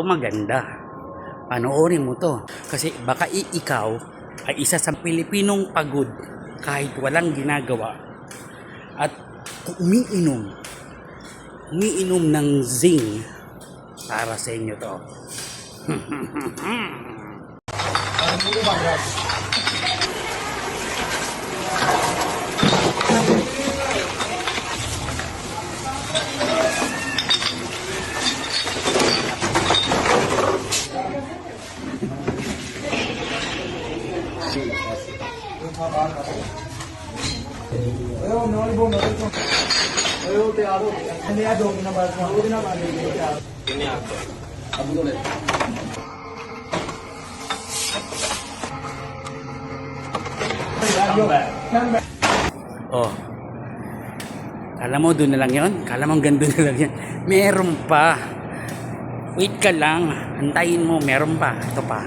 Maganda. Panoorin mo to. Kasi baka ikaw ay isa sa Pilipinong pagod kahit walang ginagawa. At umiinom ng Zing para sa inyo to. Oh. Kala mo doon na lang yun? Kala mo hanggang doon na lang yun? Meron pa. Wait ka lang. Antayin mo. Meron pa. Ito pa.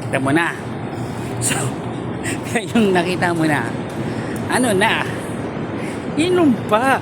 Kita mo na. So, yung nakita mo na. Ano na? Inom pa.